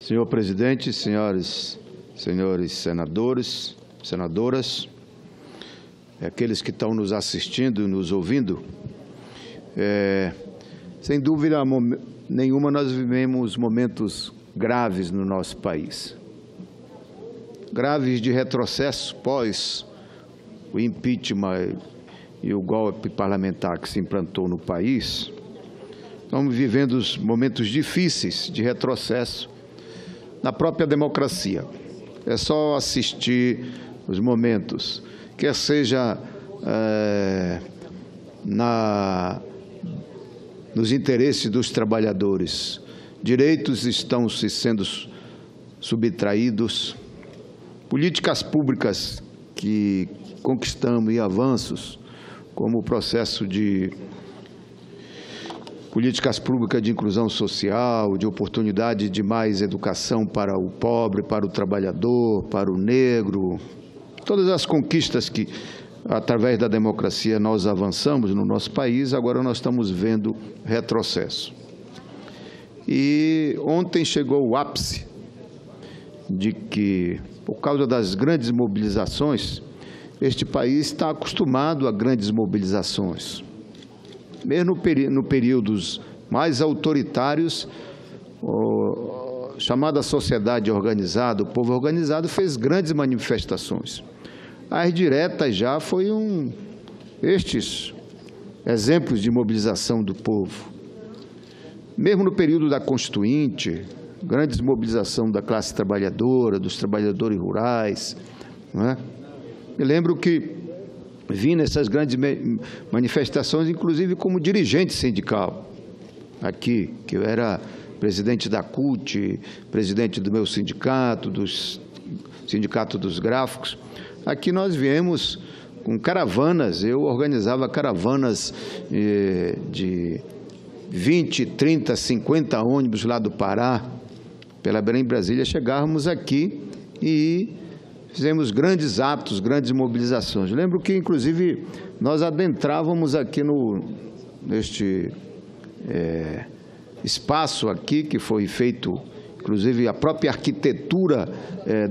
Senhor presidente, senhores senadores, senadoras, aqueles que estão nos assistindo e nos ouvindo, sem dúvida nenhuma nós vivemos momentos graves no nosso país. Graves de retrocesso pós o impeachment e o golpe parlamentar que se implantou no país. Estamos vivendo os momentos difíceis de retrocesso na própria democracia. É só assistir os momentos, quer seja nos interesses dos trabalhadores. Direitos estão sendo subtraídos, políticas públicas que conquistamos e avanços, como o processo de políticas públicas de inclusão social, de oportunidade de mais educação para o pobre, para o trabalhador, para o negro. Todas as conquistas que, através da democracia, nós avançamos no nosso país, agora nós estamos vendo retrocesso. E ontem chegou o ápice de que, por causa das grandes mobilizações, este país está acostumado a grandes mobilizações. Mesmo no períodos mais autoritários, chamada sociedade organizada, o povo organizado fez grandes manifestações. As diretas já foi estes exemplos de mobilização do povo. Mesmo no período da Constituinte, grandes mobilização da classe trabalhadora, dos trabalhadores rurais, não é? Eu lembro que vi nessas grandes manifestações, inclusive como dirigente sindical, aqui, que eu era presidente da CUT, presidente do meu sindicato, Sindicato dos Gráficos. Aqui nós viemos com caravanas, eu organizava caravanas de 20, 30, 50 ônibus lá do Pará, pela Belém Brasília, chegávamos aqui e fizemos grandes atos, grandes mobilizações. Lembro que, inclusive, nós adentrávamos aqui neste espaço aqui, que foi feito, inclusive, a própria arquitetura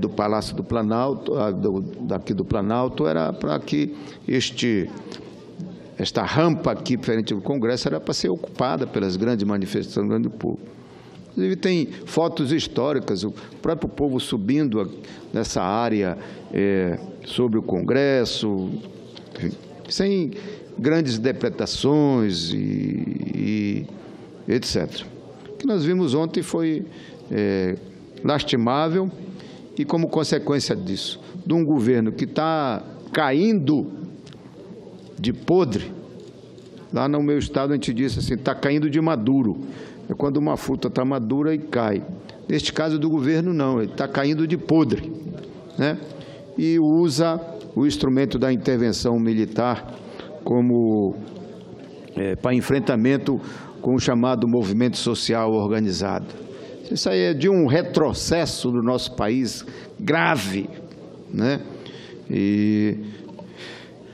do Palácio do Planalto, daqui do Planalto, era para que esta rampa aqui, frente ao Congresso, era para ser ocupada pelas grandes manifestações do grande povo. Inclusive, tem fotos históricas, o próprio povo subindo nessa área sobre o Congresso, enfim, sem grandes interpretações e etc. O que nós vimos ontem foi lastimável e, como consequência disso, de um governo que está caindo de podre. Lá no meu estado a gente disse assim, está caindo de maduro. É quando uma fruta está madura e cai. Neste caso do governo, não, ele está caindo de podre, né? E usa o instrumento da intervenção militar como para enfrentamento com o chamado movimento social organizado. Isso aí é de um retrocesso do nosso país grave, né? E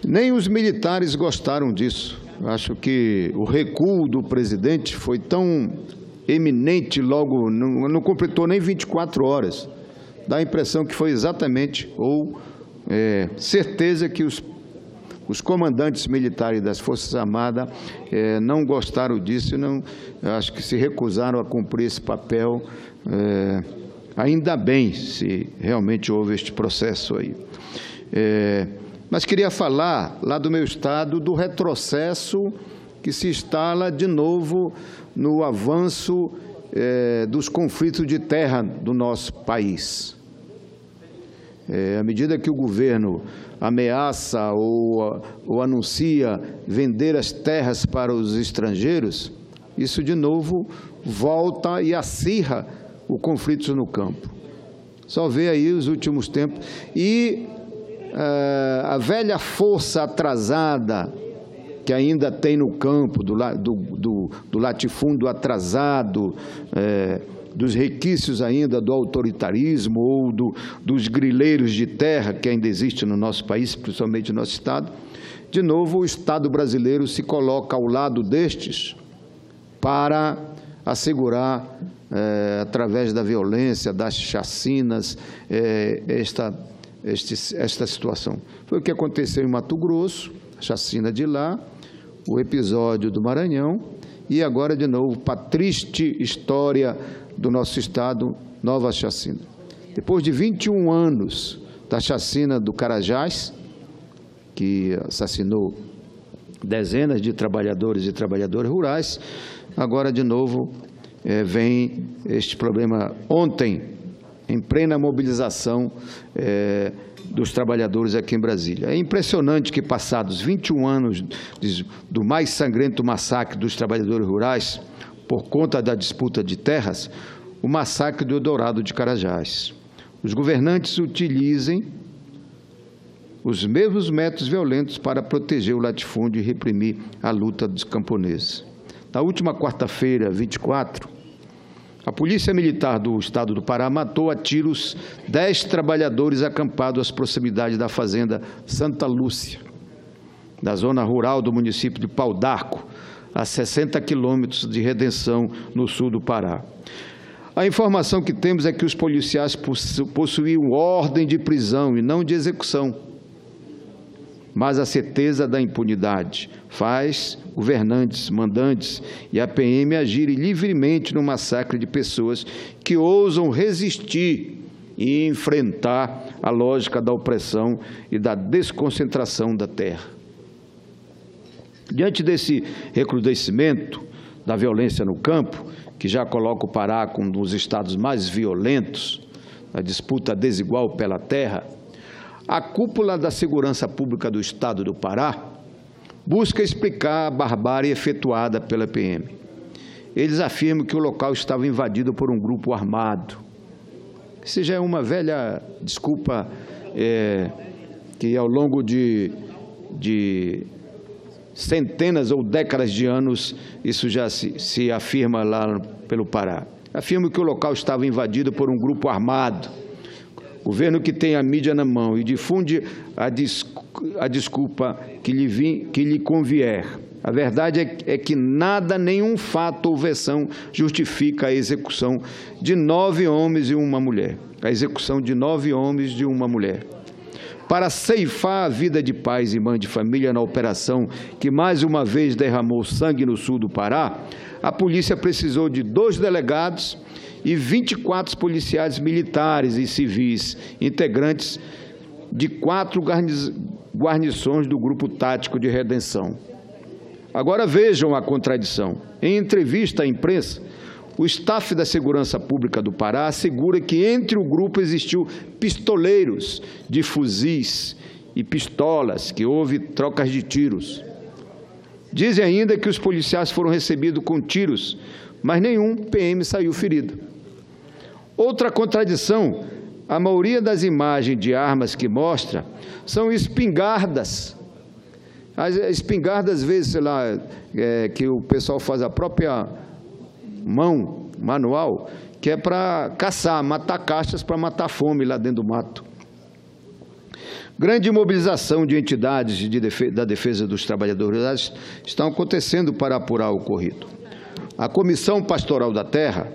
nem os militares gostaram disso. Acho que o recuo do presidente foi tão eminente logo, não completou nem 24 horas. Dá a impressão que foi exatamente, ou certeza que os comandantes militares das Forças Armadas não gostaram disso, acho que se recusaram a cumprir esse papel. Ainda bem se realmente houve este processo aí. Mas queria falar, lá do meu estado, do retrocesso que se instala de novo no avanço dos conflitos de terra do nosso país. À medida que o governo ameaça ou anuncia vender as terras para os estrangeiros, isso de novo volta e acirra o conflito no campo. Só vê aí os últimos tempos. E a velha força atrasada que ainda tem no campo, do latifúndio atrasado, dos requisitos ainda do autoritarismo ou dos grileiros de terra que ainda existe no nosso país, principalmente no nosso estado, de novo o Estado brasileiro se coloca ao lado destes para assegurar através da violência, das chacinas, esta situação. Foi o que aconteceu em Mato Grosso, a chacina de lá, o episódio do Maranhão e agora, de novo, para a triste história do nosso Estado, nova chacina. Depois de 21 anos da chacina do Carajás, que assassinou dezenas de trabalhadores e trabalhadoras rurais, agora, de novo, vem este problema. Ontem, em plena mobilização dos trabalhadores aqui em Brasília. É impressionante que, passados 21 anos do mais sangrento massacre dos trabalhadores rurais, por conta da disputa de terras, o massacre do Eldorado de Carajás. Os governantes utilizem os mesmos métodos violentos para proteger o latifúndio e reprimir a luta dos camponeses. Na última quarta-feira, 24, a Polícia Militar do Estado do Pará matou a tiros 10 trabalhadores acampados às proximidades da fazenda Santa Lúcia, da zona rural do município de Pau d'Arco, a 60 quilômetros de Redenção, no sul do Pará. A informação que temos é que os policiais possuíam ordem de prisão e não de execução, mas a certeza da impunidade faz governantes, mandantes e a PM agirem livremente no massacre de pessoas que ousam resistir e enfrentar a lógica da opressão e da desconcentração da terra. Diante desse recrudescimento da violência no campo, que já coloca o Pará como um dos estados mais violentos, a disputa desigual pela terra, a cúpula da Segurança Pública do Estado do Pará busca explicar a barbárie efetuada pela PM. Eles afirmam que o local estava invadido por um grupo armado. Isso já é uma velha desculpa que ao longo de centenas ou décadas de anos isso já se afirma lá pelo Pará. Afirmam que o local estava invadido por um grupo armado. Governo que tem a mídia na mão e difunde a desculpa que lhe convier. A verdade é que nada, nenhum fato ou versão justifica a execução de 9 homens e uma mulher. A execução de 9 homens e uma mulher. Para ceifar a vida de pais e mães de família na operação que mais uma vez derramou sangue no sul do Pará, a polícia precisou de 2 delegados e 24 policiais militares e civis, integrantes de 4 guarnições do Grupo Tático de Redenção. Agora vejam a contradição. Em entrevista à imprensa, o staff da Segurança Pública do Pará assegura que entre o grupo existiu pistoleiros de fuzis e pistolas, que houve trocas de tiros. Dizem ainda que os policiais foram recebidos com tiros, mas nenhum PM saiu ferido. Outra contradição, a maioria das imagens de armas que mostra são espingardas. As espingardas, às vezes, sei lá, que o pessoal faz a própria mão, manual, que é para caçar, matar caixas para matar fome lá dentro do mato. Grande mobilização de entidades da defesa dos trabalhadores rurais estão acontecendo para apurar o ocorrido. A Comissão Pastoral da Terra,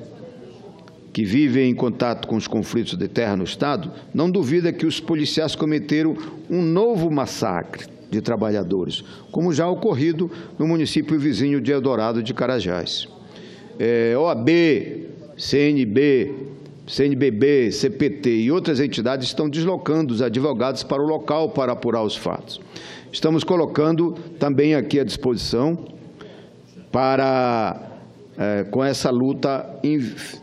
que vive em contato com os conflitos de terra no Estado, não duvida que os policiais cometeram um novo massacre de trabalhadores, como já ocorrido no município vizinho de Eldorado de Carajás. OAB, CNBB, CPT e outras entidades estão deslocando os advogados para o local para apurar os fatos. Estamos colocando também aqui à disposição para, com essa luta,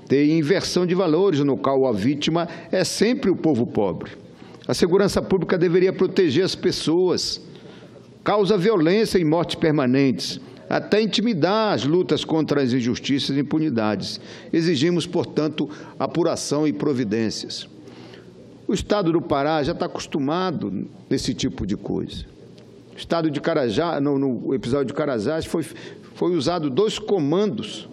ter inversão de valores, no qual a vítima é sempre o povo pobre. A segurança pública deveria proteger as pessoas, causa violência e mortes permanentes, até intimidar as lutas contra as injustiças e impunidades. Exigimos, portanto, apuração e providências. O Estado do Pará já está acostumado nesse tipo de coisa. O Estado de Carajás, no episódio de Carajás, foi usado 2 comandos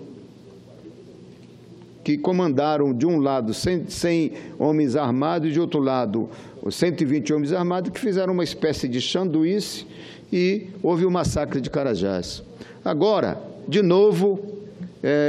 que comandaram, de um lado, 100 homens armados e, de outro lado, 120 homens armados, que fizeram uma espécie de sanduíche e houve o massacre de Carajás. Agora, de novo,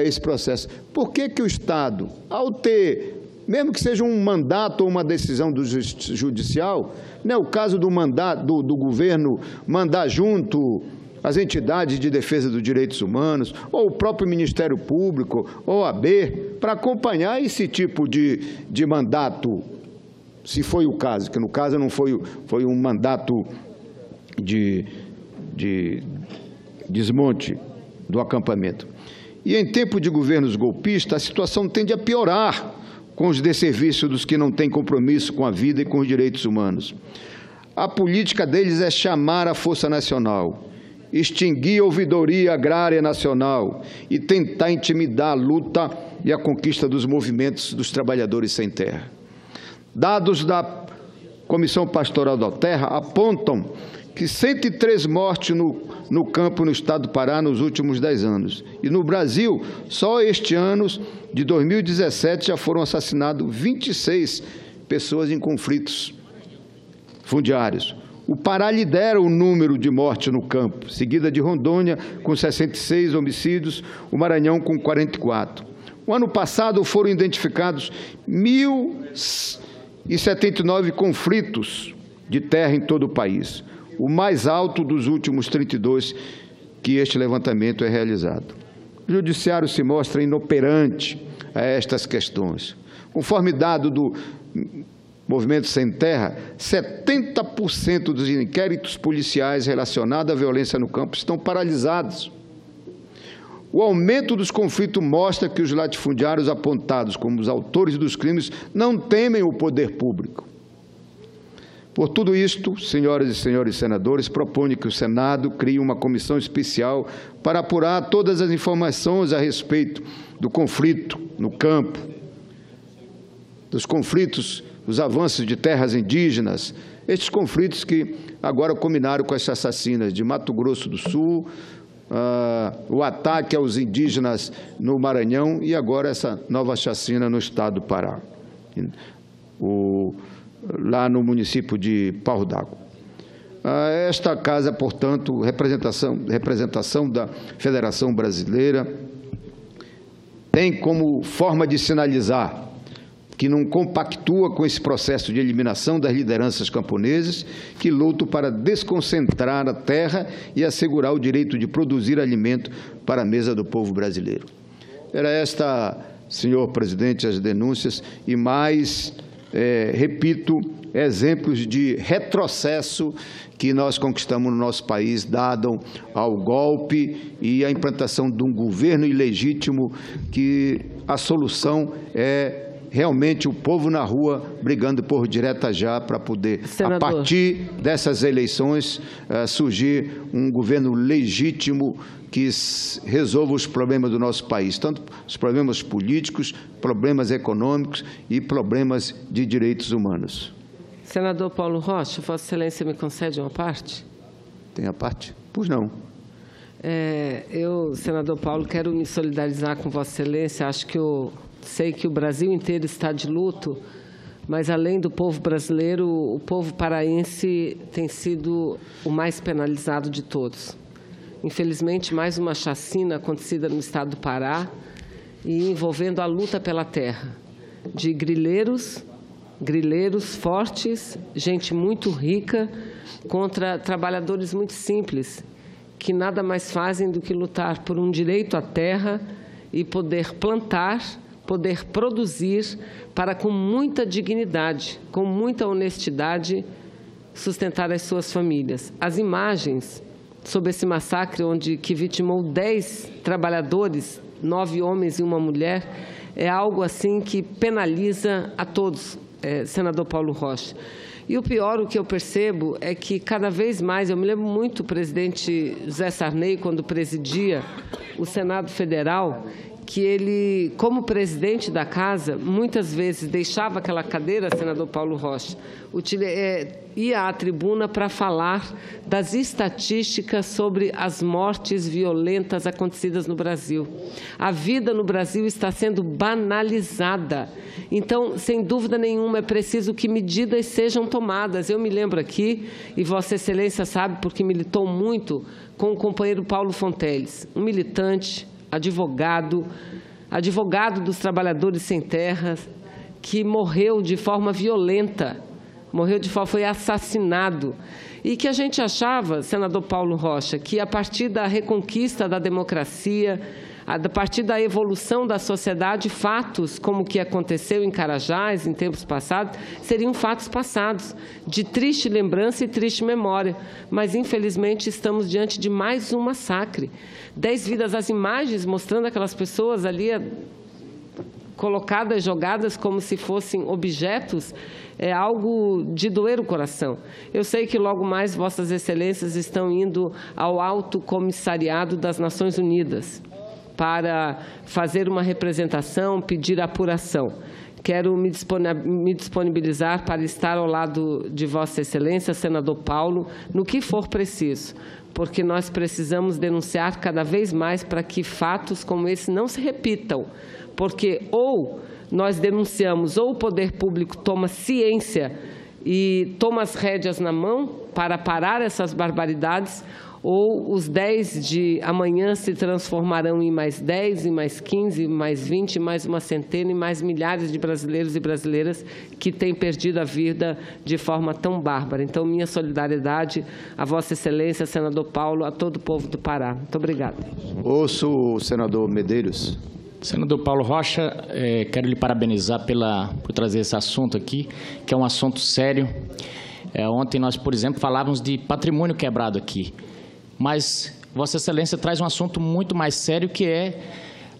esse processo. Por que o Estado, ao ter, mesmo que seja um mandato ou uma decisão do judicial, né, o caso do mandato do governo mandar junto as entidades de defesa dos direitos humanos, ou o próprio Ministério Público, ou a AB, para acompanhar esse tipo de mandato, se foi o caso, que no caso não foi um mandato de desmonte do acampamento. E em tempo de governos golpistas, a situação tende a piorar com os desserviços dos que não têm compromisso com a vida e com os direitos humanos. A política deles é chamar a Força Nacional, extinguir a ouvidoria agrária nacional e tentar intimidar a luta e a conquista dos movimentos dos trabalhadores sem terra. Dados da Comissão Pastoral da Terra apontam que 103 mortes no campo no estado do Pará nos últimos 10 anos. E no Brasil, só este ano de 2017 já foram assassinadas 26 pessoas em conflitos fundiários. O Pará lidera o número de mortes no campo, seguida de Rondônia, com 66 homicídios, o Maranhão com 44. O ano passado foram identificados 1.079 conflitos de terra em todo o país, o mais alto dos últimos 32 que este levantamento é realizado. O Judiciário se mostra inoperante a estas questões. Conforme dado do Movimento Sem Terra, 70% dos inquéritos policiais relacionados à violência no campo estão paralisados. O aumento dos conflitos mostra que os latifundiários apontados como os autores dos crimes não temem o poder público. Por tudo isto, senhoras e senhores senadores, proponho que o Senado crie uma comissão especial para apurar todas as informações a respeito do conflito no campo, dos conflitos, os avanços de terras indígenas, estes conflitos que agora culminaram com as assassinas de Mato Grosso do Sul, o ataque aos indígenas no Maranhão e agora essa nova chacina no estado do Pará, lá no município de Pau d'Água. Esta casa, portanto, representação da Federação Brasileira, tem como forma de sinalizar que não compactua com esse processo de eliminação das lideranças camponesas que lutam para desconcentrar a terra e assegurar o direito de produzir alimento para a mesa do povo brasileiro. Era esta, senhor presidente, as denúncias e mais, repito, exemplos de retrocesso que nós conquistamos no nosso país, dado ao golpe e à implantação de um governo ilegítimo, que a solução é realmente o povo na rua brigando por direta já para poder, senador, a partir dessas eleições, surgir um governo legítimo que resolva os problemas do nosso país, tanto os problemas políticos, problemas econômicos e problemas de direitos humanos. Senador Paulo Rocha, Vossa Excelência me concede uma parte? Tem a parte? Pois não. Eu, senador Paulo, quero me solidarizar com Vossa Excelência. Acho que sei que o Brasil inteiro está de luto, mas além do povo brasileiro, o povo paraense tem sido o mais penalizado de todos. Infelizmente, mais uma chacina acontecida no estado do Pará e envolvendo a luta pela terra, de grileiros fortes, gente muito rica, contra trabalhadores muito simples, que nada mais fazem do que lutar por um direito à terra e poder plantar, poder produzir, para com muita dignidade, com muita honestidade, sustentar as suas famílias. As imagens sobre esse massacre, que vitimou 10 trabalhadores, 9 homens e uma mulher, é algo assim que penaliza a todos, senador Paulo Rocha. E o pior, o que eu percebo, é que cada vez mais, eu me lembro muito do presidente José Sarney, quando presidia o Senado Federal, que ele, como presidente da Casa, muitas vezes deixava aquela cadeira, senador Paulo Rocha, ia à tribuna para falar das estatísticas sobre as mortes violentas acontecidas no Brasil. A vida no Brasil está sendo banalizada. Então, sem dúvida nenhuma, é preciso que medidas sejam tomadas. Eu me lembro aqui, e Vossa Excelência sabe, porque militou muito com o companheiro Paulo Fonteles, um militante, advogado dos trabalhadores sem terras, que morreu de forma violenta, foi assassinado. E que a gente achava, senador Paulo Rocha, que a partir da reconquista da democracia, a partir da evolução da sociedade, fatos como o que aconteceu em Carajás, em tempos passados, seriam fatos passados, de triste lembrança e triste memória. Mas, infelizmente, estamos diante de mais um massacre. 10 vidas, as imagens mostrando aquelas pessoas ali colocadas, jogadas como se fossem objetos, é algo de doer o coração. Eu sei que logo mais Vossas Excelências estão indo ao Alto Comissariado das Nações Unidas para fazer uma representação, pedir apuração. Quero me disponibilizar para estar ao lado de Vossa Excelência, senador Paulo, no que for preciso, porque nós precisamos denunciar cada vez mais para que fatos como esse não se repitam, porque ou nós denunciamos ou o poder público toma ciência e toma as rédeas na mão para parar essas barbaridades, ou os 10 de amanhã se transformarão em mais 10, em mais 15, mais 20, mais uma centena e mais milhares de brasileiros e brasileiras que têm perdido a vida de forma tão bárbara. Então, minha solidariedade a Vossa Excelência, senador Paulo, a todo o povo do Pará. Muito obrigada. Ouço o senador Medeiros. Senador Paulo Rocha, quero lhe parabenizar por trazer esse assunto aqui, que é um assunto sério. Ontem nós, por exemplo, falávamos de patrimônio quebrado aqui, mas Vossa Excelência traz um assunto muito mais sério, que é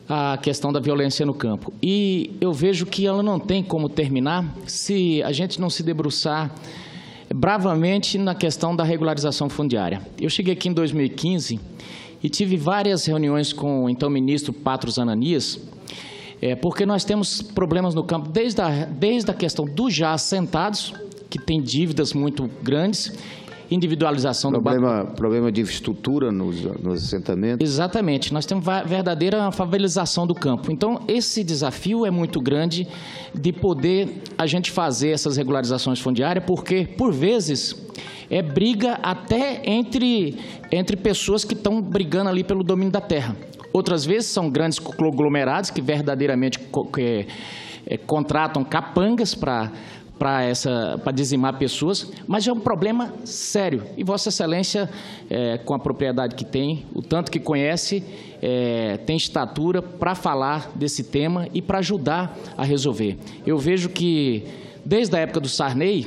a questão da violência no campo. E eu vejo que ela não tem como terminar se a gente não se debruçar bravamente na questão da regularização fundiária. Eu cheguei aqui em 2015 e tive várias reuniões com o então ministro Patros Ananias, porque nós temos problemas no campo, desde a questão dos já assentados, que tem dívidas muito grandes, individualização problema de infraestrutura nos assentamentos. Exatamente, nós temos verdadeira favelização do campo. Então, esse desafio é muito grande de poder a gente fazer essas regularizações fundiárias, porque, por vezes, é briga até entre pessoas que estão brigando ali pelo domínio da terra. Outras vezes são grandes conglomerados que verdadeiramente contratam capangas para dizimar pessoas, mas é um problema sério. E Vossa Excelência, com a propriedade que tem, o tanto que conhece, tem estatura para falar desse tema e para ajudar a resolver. Eu vejo que, desde a época do Sarney,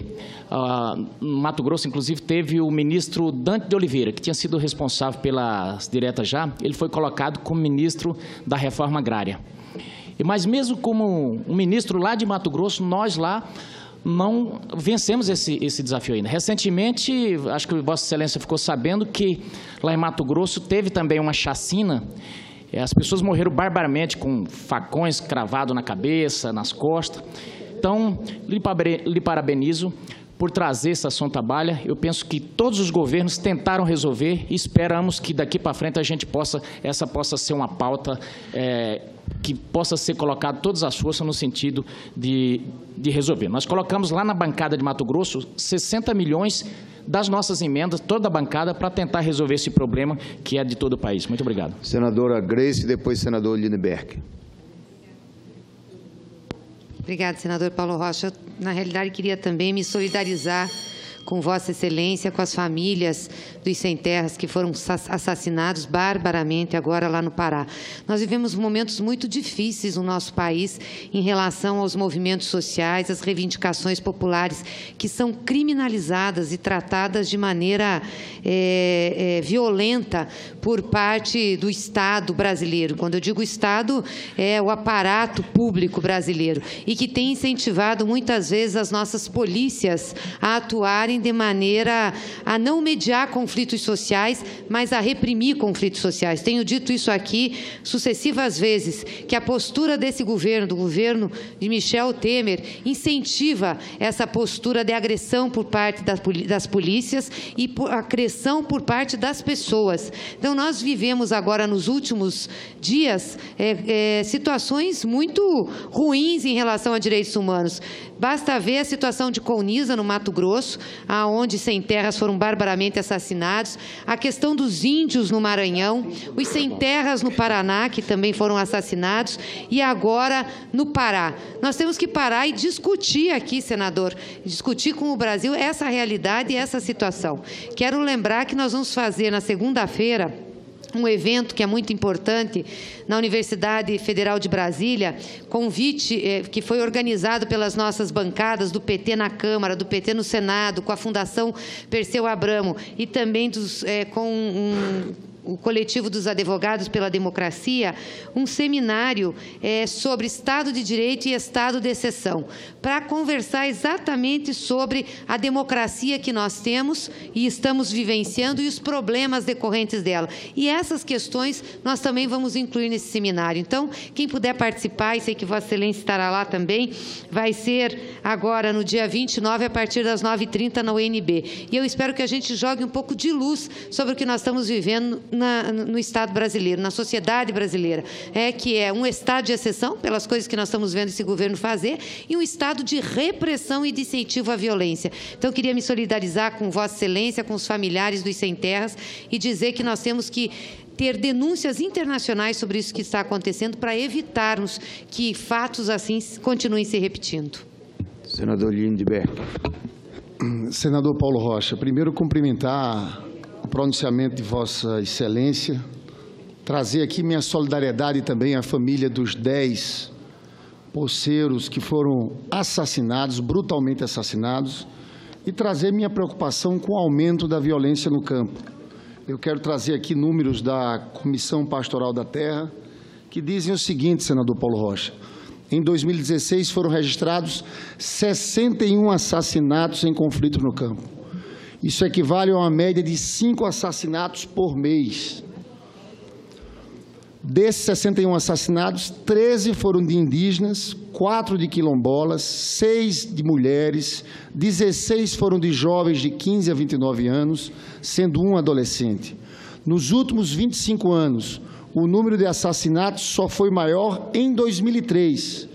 no Mato Grosso, inclusive, teve o ministro Dante de Oliveira, que tinha sido responsável pelas diretas já, ele foi colocado como ministro da Reforma Agrária. Mas mesmo como um ministro lá de Mato Grosso, nós lá não vencemos esse desafio ainda. Recentemente, acho que Vossa Excelência ficou sabendo que lá em Mato Grosso teve também uma chacina. As pessoas morreram barbaramente com facões cravados na cabeça, nas costas. Então, lhe parabenizo por trazer esse assunto à baila. Eu penso que todos os governos tentaram resolver e esperamos que daqui para frente essa possa ser uma pauta que possa ser colocado todas as forças no sentido de resolver. Nós colocamos lá na bancada de Mato Grosso 60 milhões das nossas emendas, toda a bancada, para tentar resolver esse problema que é de todo o país. Muito obrigado. Senadora Grace e depois senador Lindbergh. Obrigada, senador Paulo Rocha. Eu, na realidade, queria também me solidarizar com Vossa Excelência, com as famílias dos sem-terras que foram assassinados barbaramente agora lá no Pará. Nós vivemos momentos muito difíceis no nosso país em relação aos movimentos sociais, às reivindicações populares que são criminalizadas e tratadas de maneira violenta por parte do Estado brasileiro. Quando eu digo Estado, é o aparato público brasileiro, e que tem incentivado muitas vezes as nossas polícias a atuarem de maneira a não mediar conflitos sociais, mas a reprimir conflitos sociais. Tenho dito isso aqui sucessivas vezes, que a postura desse governo, do governo de Michel Temer, incentiva essa postura de agressão por parte das polícias e agressão por parte das pessoas. Então, nós vivemos agora, nos últimos dias, situações muito ruins em relação a direitos humanos. Basta ver a situação de Colniza, no Mato Grosso. aonde sem terras foram barbaramente assassinados, a questão dos índios no Maranhão, os sem terras no Paraná, que também foram assassinados, e agora no Pará. Nós temos que parar e discutir aqui, senador, discutir com o Brasil essa realidade e essa situação. Quero lembrar que nós vamos fazer na segunda-feira um evento que é muito importante na Universidade Federal de Brasília, convite que foi organizado pelas nossas bancadas do PT na Câmara, do PT no Senado, com a Fundação Perseu Abramo e também o Coletivo dos Advogados pela Democracia, um seminário sobre Estado de Direito e Estado de Exceção, para conversar exatamente sobre a democracia que nós temos e estamos vivenciando e os problemas decorrentes dela. E essas questões nós também vamos incluir nesse seminário. Então, quem puder participar, e sei que Vossa Excelência estará lá também, vai ser agora no dia 29, a partir das 9h30 na UNB. E eu espero que a gente jogue um pouco de luz sobre o que nós estamos vivendo no Estado brasileiro, na sociedade brasileira, que é um Estado de exceção, pelas coisas que nós estamos vendo esse governo fazer, e um Estado de repressão e de incentivo à violência. Então, eu queria me solidarizar com Vossa Excelência, com os familiares dos sem terras, e dizer que nós temos que ter denúncias internacionais sobre isso que está acontecendo para evitarmos que fatos assim continuem se repetindo. Senador Lindbergh. Senador Paulo Rocha, primeiro cumprimentar o pronunciamento de Vossa Excelência, trazer aqui minha solidariedade também à família dos 10 poceiros que foram assassinados, brutalmente assassinados, e trazer minha preocupação com o aumento da violência no campo. Eu quero trazer aqui números da Comissão Pastoral da Terra, que dizem o seguinte, senador Paulo Rocha: em 2016 foram registrados 61 assassinatos em conflitos no campo. Isso equivale a uma média de 5 assassinatos por mês. Desses 61 assassinatos, 13 foram de indígenas, 4 de quilombolas, 6 de mulheres, 16 foram de jovens de 15 a 29 anos, sendo um adolescente. Nos últimos 25 anos, o número de assassinatos só foi maior em 2003,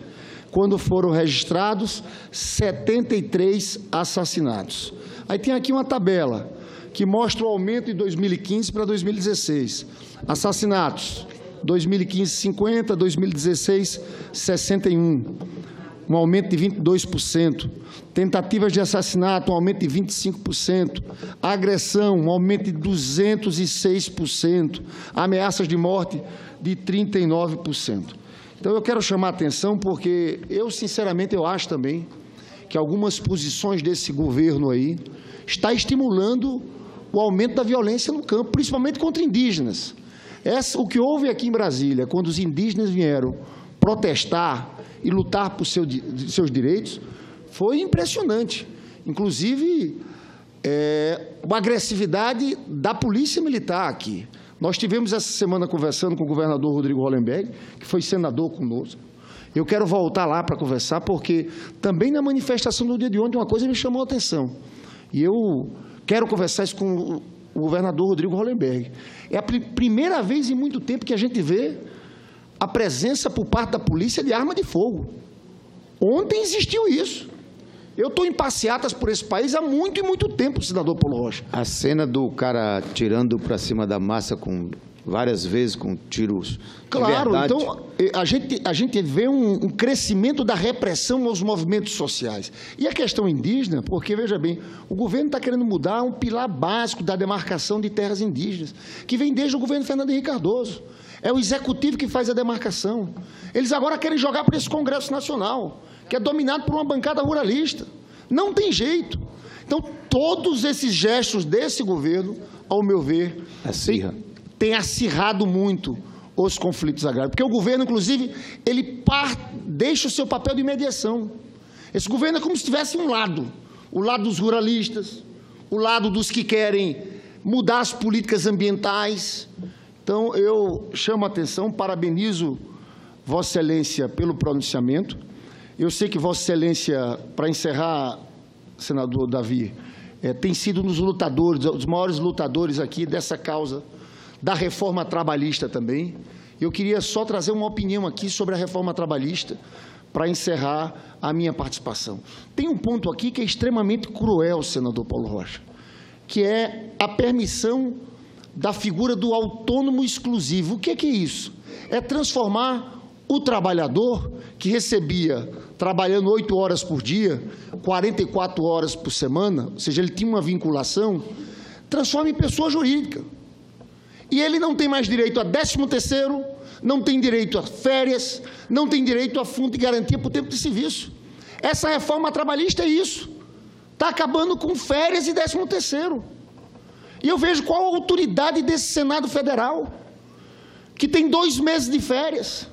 quando foram registrados 73 assassinatos. Aí tem aqui uma tabela que mostra o aumento de 2015 para 2016. Assassinatos, 2015, 50, 2016, 61. Um aumento de 22%. Tentativas de assassinato, um aumento de 25%. Agressão, um aumento de 206%. Ameaças de morte, de 39%. Então, eu quero chamar a atenção porque sinceramente, eu acho também que algumas posições desse governo aí está estimulando o aumento da violência no campo, principalmente contra indígenas. O que houve aqui em Brasília, quando os indígenas vieram protestar e lutar por seus direitos, foi impressionante. Inclusive, a agressividade da Polícia Militar aqui. Nós tivemos essa semana conversando com o governador Rodrigo Hollenberg, que foi senador conosco. Eu quero voltar lá para conversar, porque também na manifestação do dia de ontem uma coisa me chamou a atenção. E eu quero conversar isso com o governador Rodrigo Hollenberg. É a primeira vez em muito tempo que a gente vê a presença por parte da polícia de arma de fogo. Ontem existiu isso. Eu estou em passeatas por esse país há muito e muito tempo, senador Paulo Rocha. A cena do cara tirando para cima da massa várias vezes com tiros. Claro, então a gente vê um crescimento da repressão aos movimentos sociais. E a questão indígena, porque, veja bem, o governo está querendo mudar um pilar básico da demarcação de terras indígenas, que vem desde o governo Fernando Henrique Cardoso. É o executivo que faz a demarcação. Eles agora querem jogar para esse Congresso Nacional, que é dominado por uma bancada ruralista. Não tem jeito. Então, todos esses gestos desse governo, ao meu ver, tem acirrado muito os conflitos agrários. Porque o governo, inclusive, ele deixa o seu papel de mediação. Esse governo é como se tivesse um lado. O lado dos ruralistas, o lado dos que querem mudar as políticas ambientais. Então, eu chamo a atenção, parabenizo Vossa Excelência pelo pronunciamento. Eu sei que Vossa Excelência, para encerrar, senador Davi, tem sido um dos lutadores, os maiores lutadores aqui dessa causa da reforma trabalhista também. Eu queria só trazer uma opinião aqui sobre a reforma trabalhista, para encerrar a minha participação. Tem um ponto aqui que é extremamente cruel, senador Paulo Rocha, que é a permissão da figura do autônomo exclusivo. O que é isso? É transformar o trabalhador que recebia, trabalhando 8 horas por dia, 44 horas por semana, ou seja, ele tinha uma vinculação, transforma em pessoa jurídica. E ele não tem mais direito a 13º, não tem direito a férias, não tem direito a fundo de garantia por tempo de serviço. Essa reforma trabalhista é isso. Está acabando com férias e 13º. E eu vejo qual a autoridade desse Senado Federal, que tem 2 meses de férias.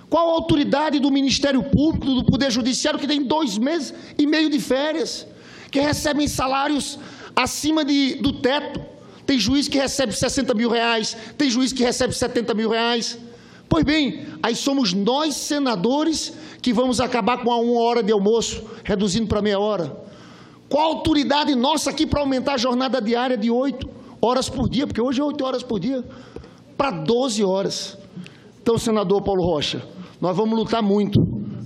Qual a autoridade do Ministério Público, do Poder Judiciário, que tem 2 meses e meio de férias, que recebem salários acima do teto? Tem juiz que recebe R$60 mil, tem juiz que recebe R$70 mil. Pois bem, aí somos nós, senadores, que vamos acabar com a 1 hora de almoço, reduzindo para meia hora. Qual a autoridade nossa aqui para aumentar a jornada diária de 8 horas por dia, porque hoje é 8 horas por dia, para 12 horas. Então, senador Paulo Rocha, nós vamos lutar muito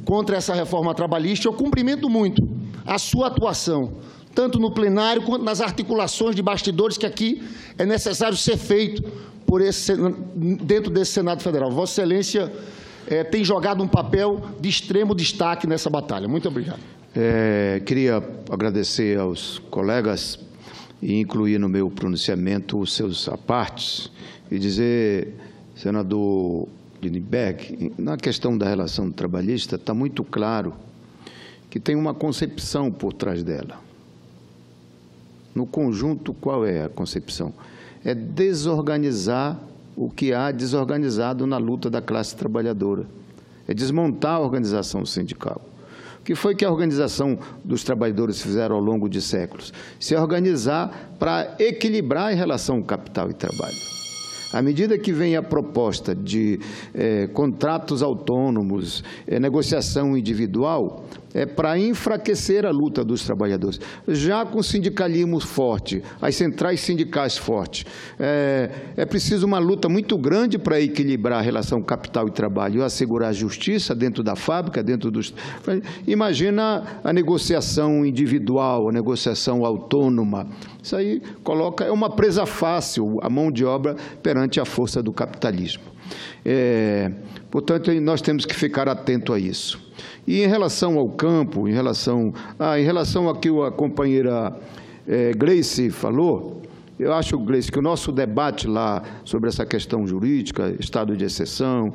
contra essa reforma trabalhista. Eu cumprimento muito a sua atuação, tanto no plenário quanto nas articulações de bastidores que aqui é necessário ser feito dentro desse Senado Federal. Vossa Excelência tem jogado um papel de extremo destaque nessa batalha. Muito obrigado. Queria agradecer aos colegas e incluir no meu pronunciamento os seus apartes e dizer, senador Lindbergh, na questão da relação trabalhista, está muito claro que tem uma concepção por trás dela. No conjunto, qual é a concepção? É desorganizar o que há desorganizado na luta da classe trabalhadora. É desmontar a organização sindical. O que foi que a organização dos trabalhadores fizeram ao longo de séculos? Se organizar para equilibrar em relação capital e trabalho. À medida que vem a proposta de contratos autônomos, negociação individual, é para enfraquecer a luta dos trabalhadores. Já com o sindicalismo forte, as centrais sindicais fortes, é preciso uma luta muito grande para equilibrar a relação capital e trabalho e assegurar a justiça dentro da fábrica, dentro dos... Imagina a negociação individual, a negociação autônoma. Isso aí é uma presa fácil, a mão de obra perante a força do capitalismo. Portanto, nós temos que ficar atento a isso. E em relação ao campo, em relação ao que a companheira Gleice falou, eu acho, Gleice, que o nosso debate lá sobre essa questão jurídica, estado de exceção,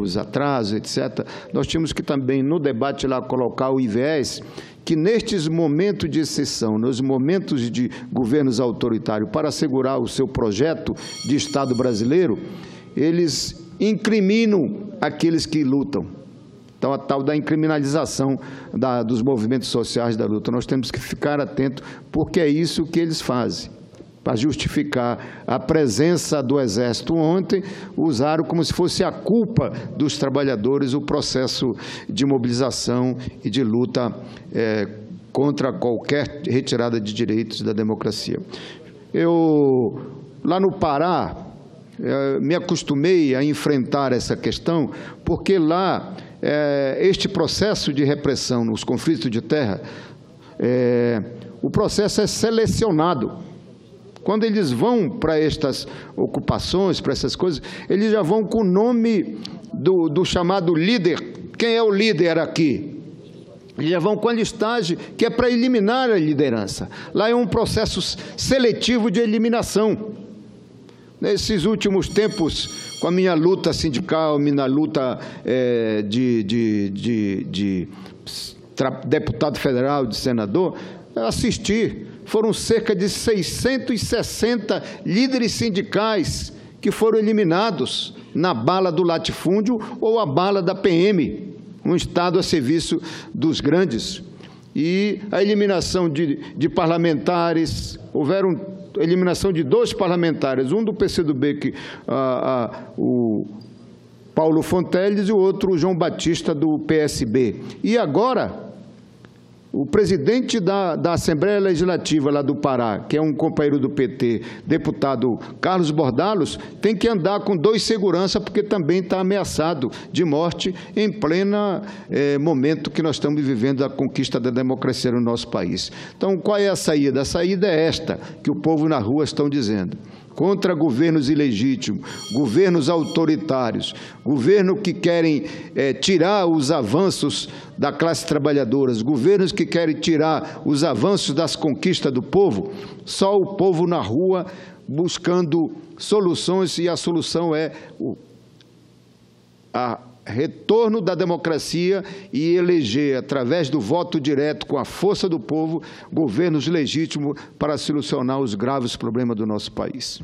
os atrasos, etc., nós tínhamos que também, no debate lá, colocar o IVS, que nestes momentos de exceção, nos momentos de governos autoritários, para assegurar o seu projeto de Estado brasileiro, eles incriminam aqueles que lutam. Então, a tal da incriminalização dos movimentos sociais da luta. Nós temos que ficar atentos, porque é isso que eles fazem. Para justificar a presença do Exército ontem, usaram como se fosse a culpa dos trabalhadores o processo de mobilização e de luta contra qualquer retirada de direitos da democracia. Lá no Pará, me acostumei a enfrentar essa questão, porque lá este processo de repressão nos conflitos de terra, o processo é selecionado. Quando eles vão para estas ocupações, para essas coisas, eles já vão com o nome do chamado líder. Quem é o líder aqui? Eles já vão com a listagem, que é para eliminar a liderança. Lá é um processo seletivo de eliminação. Nesses últimos tempos, com a minha luta sindical, minha luta de deputado federal, de senador, assisti. Foram cerca de 660 líderes sindicais que foram eliminados na bala do latifúndio ou a bala da PM, um Estado a serviço dos grandes. E a eliminação de parlamentares, houveram eliminação de 2 parlamentares, um do PCdoB, o Paulo Fonteles, e o outro, o João Batista, do PSB. E agora, O presidente da Assembleia Legislativa lá do Pará, que é um companheiro do PT, deputado Carlos Bordalos, tem que andar com 2 seguranças, porque também está ameaçado de morte em pleno momento que nós estamos vivendo a conquista da democracia no nosso país. Então, qual é a saída? A saída é esta que o povo na rua estão dizendo. Contra governos ilegítimos, governos autoritários, governos que querem tirar os avanços da classe trabalhadora, governos que querem tirar os avanços das conquistas do povo, só o povo na rua buscando soluções, e a solução é o retorno da democracia e eleger, através do voto direto, com a força do povo, governos legítimos para solucionar os graves problemas do nosso país.